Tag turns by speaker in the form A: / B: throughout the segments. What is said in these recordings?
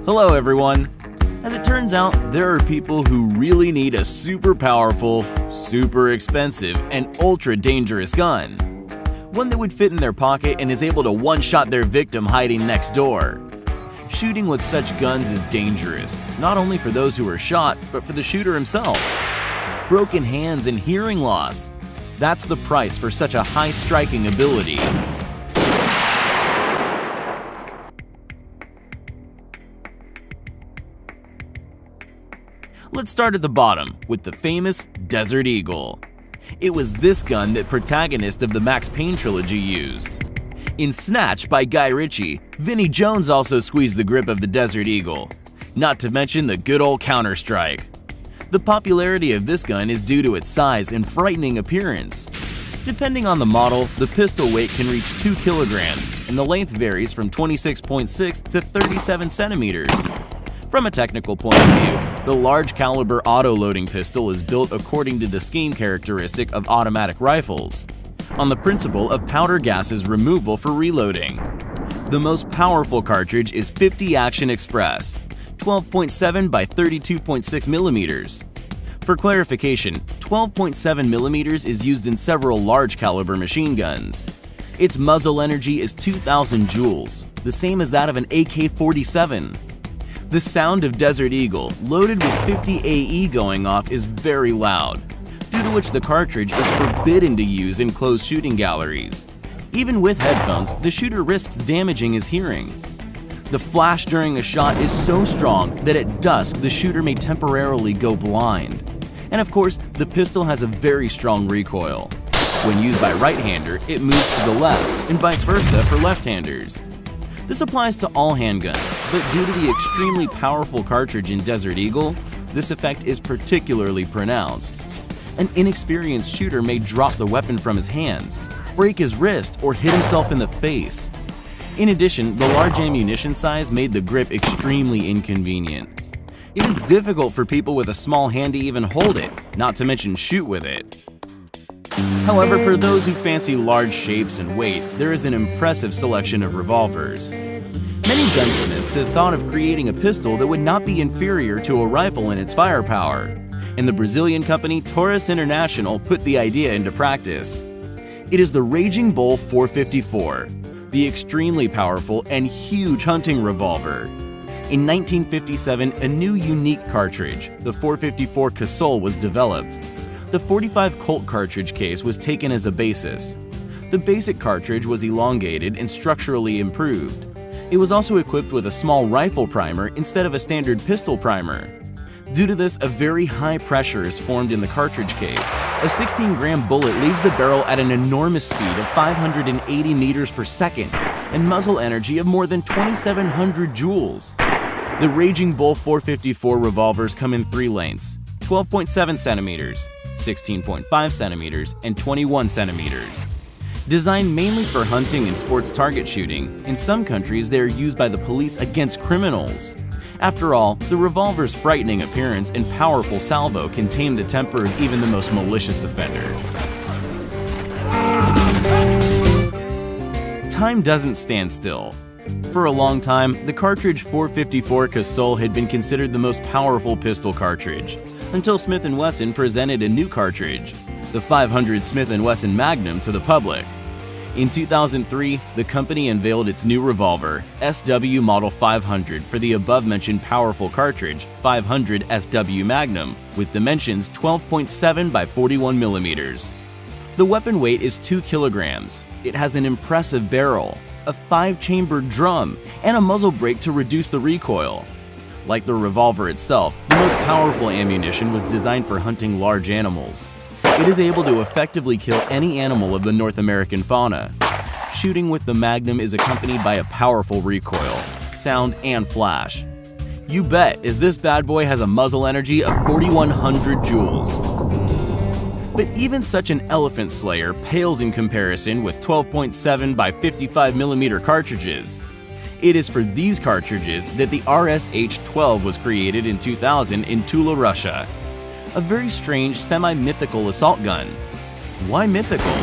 A: Hello everyone! As it turns out, there are people who really need a super powerful, super expensive, and ultra dangerous gun. One that would fit in their pocket and is able to one-shot their victim hiding next door. Shooting with such guns is dangerous, not only for those who are shot, but for the shooter himself. Broken hands and hearing loss. That's the price for such a high striking ability. Let's start at the bottom with the famous Desert Eagle. It was this gun that protagonist of the Max Payne trilogy used. In Snatch by Guy Ritchie, Vinnie Jones also squeezed the grip of the Desert Eagle, not to mention the good old Counter-Strike. The popularity of this gun is due to its size and frightening appearance. Depending on the model, the pistol weight can reach 2 kilograms, and the length varies from 26.6 to 37 centimeters. From a technical point of view, the large caliber auto-loading pistol is built according to the scheme characteristic of automatic rifles, on the principle of powder gases removal for reloading. The most powerful cartridge is 50 Action Express, 12.7 by 32.6 millimeters. For clarification, 12.7 millimeters is used in several large caliber machine guns. Its muzzle energy is 2,000 joules, the same as that of an AK-47. The sound of Desert Eagle, loaded with 50 AE going off, is very loud, due to which the cartridge is forbidden to use in closed shooting galleries. Even with headphones, the shooter risks damaging his hearing. The flash during a shot is so strong that at dusk the shooter may temporarily go blind. And of course, the pistol has a very strong recoil. When used by right-hander, it moves to the left, and vice versa for left-handers. This applies to all handguns, but due to the extremely powerful cartridge in Desert Eagle, this effect is particularly pronounced. An inexperienced shooter may drop the weapon from his hands, break his wrist, or hit himself in the face. In addition, the large ammunition size made the grip extremely inconvenient. It is difficult for people with a small hand to even hold it, not to mention shoot with it. However, for those who fancy large shapes and weight, there is an impressive selection of revolvers. Many gunsmiths have thought of creating a pistol that would not be inferior to a rifle in its firepower, and the Brazilian company Taurus International put the idea into practice. It is the Raging Bull 454, the extremely powerful and huge hunting revolver. In 1957, a new unique cartridge, the 454 Casull, was developed. The 45 Colt cartridge case was taken as a basis. The basic cartridge was elongated and structurally improved. It was also equipped with a small rifle primer instead of a standard pistol primer. Due to this, a very high pressure is formed in the cartridge case. A 16-gram bullet leaves the barrel at an enormous speed of 580 meters per second and muzzle energy of more than 2,700 joules. The Raging Bull 454 revolvers come in 3 lengths: 12.7 centimeters, 16.5 centimeters, and 21 centimeters. Designed mainly for hunting and sports target shooting, in some countries they are used by the police against criminals. After all, the revolver's frightening appearance and powerful salvo can tame the temper of even the most malicious offender. Time doesn't stand still. For a long time, the cartridge 454 Casull had been considered the most powerful pistol cartridge, until Smith & Wesson presented a new cartridge, the 500 Smith & Wesson Magnum, to the public. In 2003, the company unveiled its new revolver, SW Model 500, for the above-mentioned powerful cartridge, 500 SW Magnum, with dimensions 12.7 by 41 millimeters. The weapon weight is 2 kilograms. It has an impressive barrel, a 5-chambered drum, and a muzzle brake to reduce the recoil. Like the revolver itself, the most powerful ammunition was designed for hunting large animals. It is able to effectively kill any animal of the North American fauna. Shooting with the Magnum is accompanied by a powerful recoil, sound, and flash. You bet, as this bad boy has a muzzle energy of 4,100 joules. But even such an elephant slayer pales in comparison with 12.7 by 55 millimeter cartridges. It is for these cartridges that the RSH-12 was created in 2000 in Tula, Russia. A very strange, semi-mythical assault gun. Why mythical?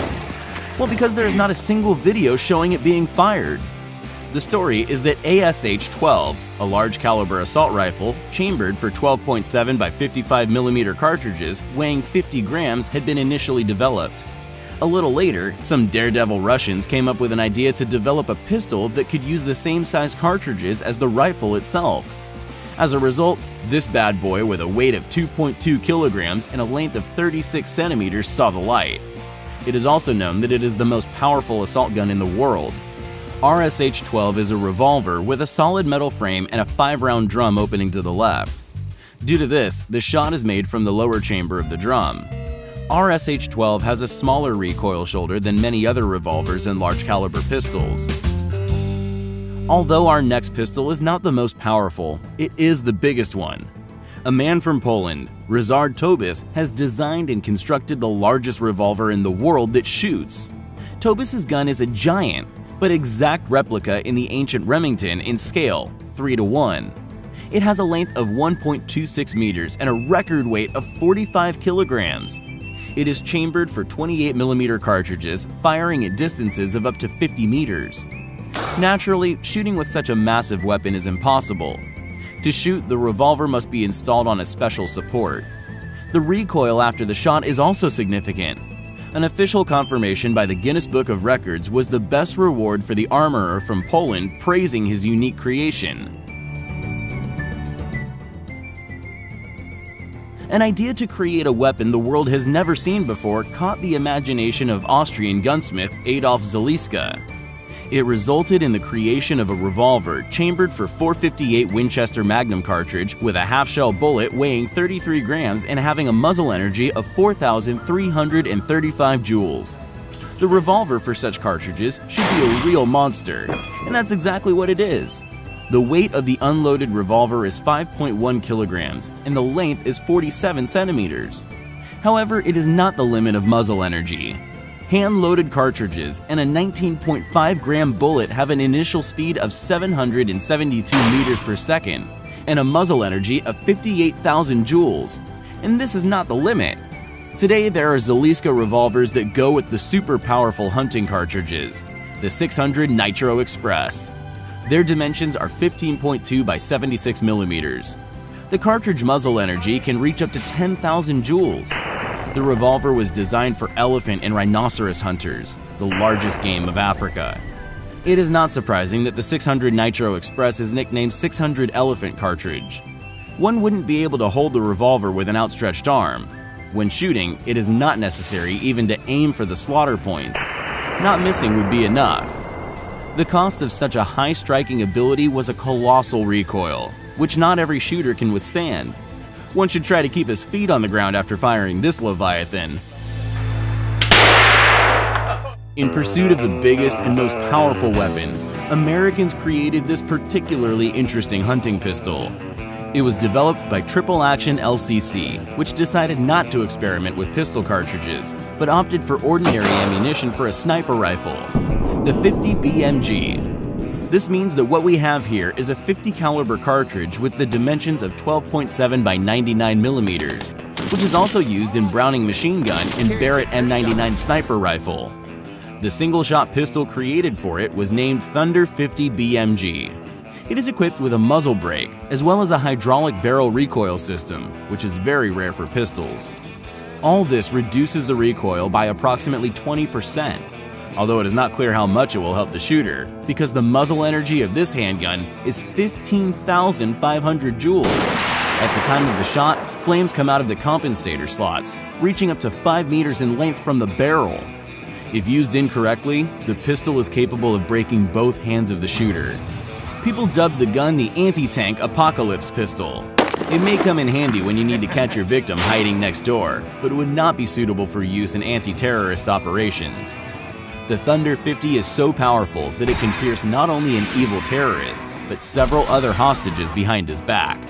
A: Well, because there is not a single video showing it being fired. The story is that ASH-12, a large-caliber assault rifle chambered for 12.7 by 55mm cartridges weighing 50 grams, had been initially developed. A little later, some daredevil Russians came up with an idea to develop a pistol that could use the same size cartridges as the rifle itself. As a result, this bad boy with a weight of 2.2 kilograms and a length of 36 centimeters saw the light. It is also known that it is the most powerful assault gun in the world. RSH-12 is a revolver with a solid metal frame and a 5-round drum opening to the left. Due to this, the shot is made from the lower chamber of the drum. RSH-12 has a smaller recoil shoulder than many other revolvers and large-caliber pistols. Although our next pistol is not the most powerful, it is the biggest one. A man from Poland, Ryszard Tobis, has designed and constructed the largest revolver in the world that shoots. Tobis's gun is a giant, but exact replica in the ancient Remington in scale, 3:1. It has a length of 1.26 meters and a record weight of 45 kilograms. It is chambered for 28mm cartridges, firing at distances of up to 50 meters. Naturally, shooting with such a massive weapon is impossible. To shoot, the revolver must be installed on a special support. The recoil after the shot is also significant. An official confirmation by the Guinness Book of Records was the best reward for the armorer from Poland, praising his unique creation. An idea to create a weapon the world has never seen before caught the imagination of Austrian gunsmith Adolf Zaliska. It resulted in the creation of a revolver chambered for .458 Winchester Magnum cartridge with a half-shell bullet weighing 33 grams and having a muzzle energy of 4,335 joules. The revolver for such cartridges should be a real monster, and that's exactly what it is. The weight of the unloaded revolver is 5.1 kilograms, and the length is 47 centimeters. However, it is not the limit of muzzle energy. Hand-loaded cartridges and a 19.5-gram bullet have an initial speed of 772 meters per second and a muzzle energy of 58,000 joules. And this is not the limit. Today, there are Zaliska revolvers that go with the super powerful hunting cartridges, the 600 Nitro Express. Their dimensions are 15.2 by 76 millimeters. The cartridge muzzle energy can reach up to 10,000 joules. The revolver was designed for elephant and rhinoceros hunters, the largest game of Africa. It is not surprising that the 600 Nitro Express is nicknamed 600 Elephant Cartridge. One wouldn't be able to hold the revolver with an outstretched arm. When shooting, it is not necessary even to aim for the slaughter points. Not missing would be enough. The cost of such a high striking ability was a colossal recoil, which not every shooter can withstand. One should try to keep his feet on the ground after firing this leviathan. In pursuit of the biggest and most powerful weapon, Americans created this particularly interesting hunting pistol. It was developed by Triple Action LCC, which decided not to experiment with pistol cartridges, but opted for ordinary ammunition for a sniper rifle, the 50 BMG. This means that what we have here is a 50 caliber cartridge with the dimensions of 12.7 by 99 millimeters, which is also used in Browning machine gun and Barrett M99 sniper rifle. The single-shot pistol created for it was named Thunder 50 BMG. It is equipped with a muzzle brake, as well as a hydraulic barrel recoil system, which is very rare for pistols. All this reduces the recoil by approximately 20%. Although it is not clear how much it will help the shooter, because the muzzle energy of this handgun is 15,500 joules. At the time of the shot, flames come out of the compensator slots, reaching up to 5 meters in length from the barrel. If used incorrectly, the pistol is capable of breaking both hands of the shooter. People dubbed the gun the anti-tank apocalypse pistol. It may come in handy when you need to catch your victim hiding next door, but it would not be suitable for use in anti-terrorist operations. The Thunder 50 is so powerful that it can pierce not only an evil terrorist, but several other hostages behind his back.